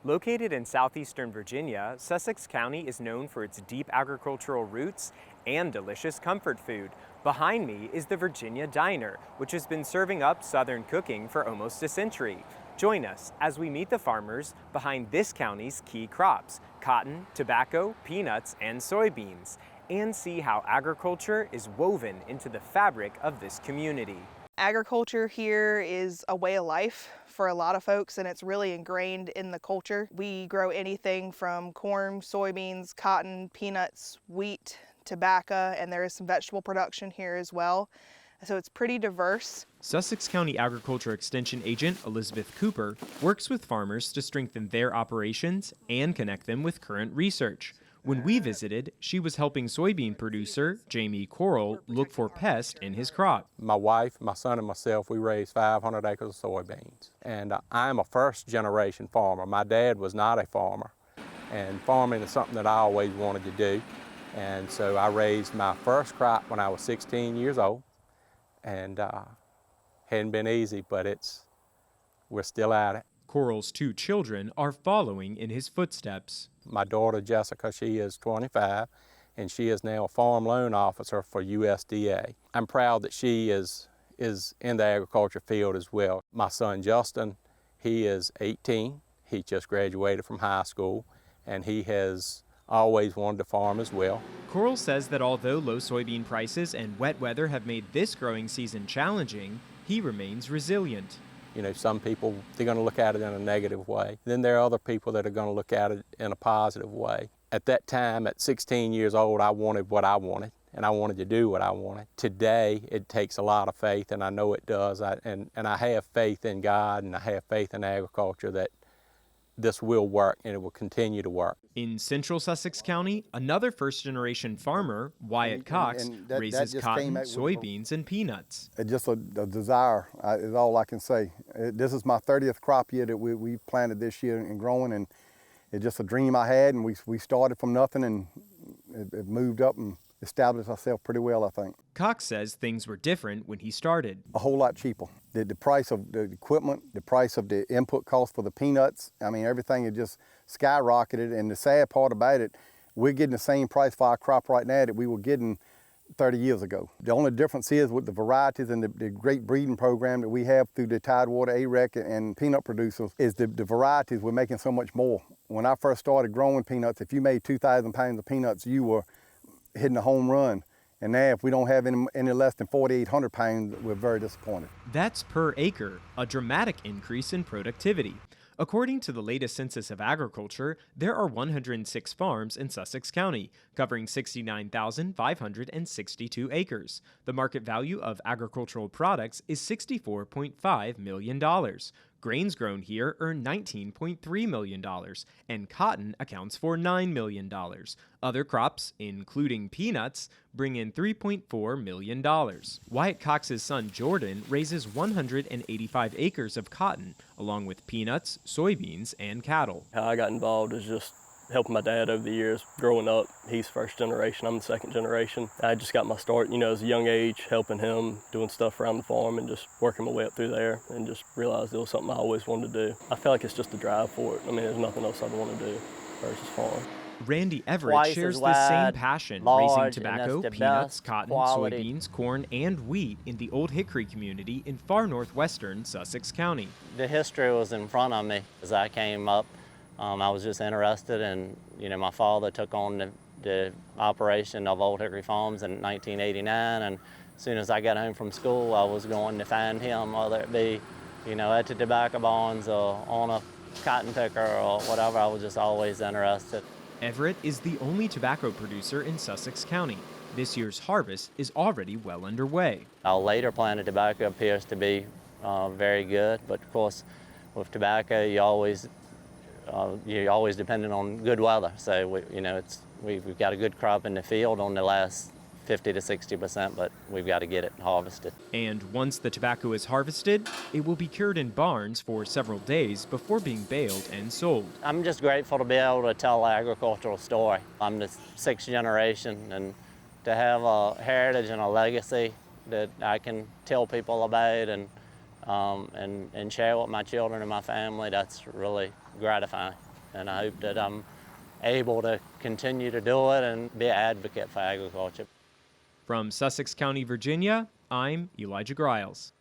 Located in southeastern Virginia, Sussex County is known for its deep agricultural roots and delicious comfort food. Behind me is the Virginia Diner, which has been serving up Southern cooking for almost a century. Join us as we meet the farmers behind this county's key crops: cotton, tobacco, peanuts, and soybeans, and see how agriculture is woven into the fabric of this community. Agriculture here is a way of life for a lot of folks, and it's really ingrained in the culture. We grow anything from corn, soybeans, cotton, peanuts, wheat, tobacco, and there is some vegetable production here as well. So it's pretty diverse. Sussex County Agriculture Extension Agent Elizabeth Cooper works with farmers to strengthen their operations and connect them with current research. When we visited, she was helping soybean producer Jamie Corral look for pests in his crop. My wife, my son, and myself, we raised 500 acres of soybeans. And I'm a first-generation farmer. My dad was not a farmer. And farming is something that I always wanted to do. And so I raised my first crop when I was 16 years old. And hadn't been easy, but we're still at it. Corral's two children are following in his footsteps. My daughter, Jessica, she is 25, and she is now a farm loan officer for USDA. I'm proud that she is in the agriculture field as well. My son, Justin, he is 18. He just graduated from high school, and he has always wanted to farm as well. Corral says that although low soybean prices and wet weather have made this growing season challenging, he remains resilient. You know, some people, they're going to look at it in a negative way. Then there are other people that are going to look at it in a positive way. At that time, at 16 years old, I wanted what I wanted, and I wanted to do what I wanted. Today, it takes a lot of faith, and I know it does. And I have faith in God, and I have faith in agriculture that this will work, and it will continue to work. In central Sussex County, another first-generation farmer, Wyatt Cox, raises cotton, soybeans, and peanuts. It's just a desire, is all I can say. This is my 30th crop year that we planted this year and growing, and it's just a dream I had, and we started from nothing, and it moved up and established ourselves pretty well, I think. Cox says things were different when he started. A whole lot cheaper. The price of the equipment, the price of the input cost for the peanuts, I mean, everything had just skyrocketed. And the sad part about it, we're getting the same price for our crop right now that we were getting 30 years ago. The only difference is with the varieties and the great breeding program that we have through the Tidewater AREC and peanut producers is the varieties. We're making so much more. When I first started growing peanuts, if you made 2,000 pounds of peanuts, you were hitting a home run. And now if we don't have any less than 4,800 pounds, we're very disappointed. That's per acre, a dramatic increase in productivity. According to the latest census of agriculture, there are 106 farms in Sussex County, covering 69,562 acres. The market value of agricultural products is $64.5 million. Grains grown here earn $19.3 million, and cotton accounts for $9 million. Other crops, including peanuts, bring in $3.4 million. Wyatt Cox's son Jordan raises 185 acres of cotton, along with peanuts, soybeans, and cattle. How I got involved is just helping my dad over the years. Growing up, he's first generation, I'm the second generation. I just got my start, as a young age, helping him, doing stuff around the farm and just working my way up through there, and just realized it was something I always wanted to do. I feel like it's just a drive for it. I mean, there's nothing else I'd want to do versus farm. Randy Everett shares the same passion, raising tobacco, peanuts, cotton, soybeans, corn, and wheat in the Old Hickory community in far northwestern Sussex County. The history was in front of me as I came up. I was just interested, and my father took on the operation of Old Hickory Farms in 1989, and as soon as I got home from school, I was going to find him, whether it be, at the tobacco barns or on a cotton picker or whatever. I was just always interested. Everett is the only tobacco producer in Sussex County. This year's harvest is already well underway. Our later planted tobacco appears to be very good, but of course, with tobacco, you're always dependent on good weather. So we've got a good crop in the field on the last 50 to 60%, but we've got to get it harvested. And once the tobacco is harvested, it will be cured in barns for several days before being baled and sold. I'm just grateful to be able to tell an agricultural story. I'm the sixth generation, and to have a heritage and a legacy that I can tell people about and share with my children and my family, that's really gratifying. and I hope that I'm able to continue to do it and be an advocate for agriculture. From Sussex County, Virginia, I'm Elijah Griles.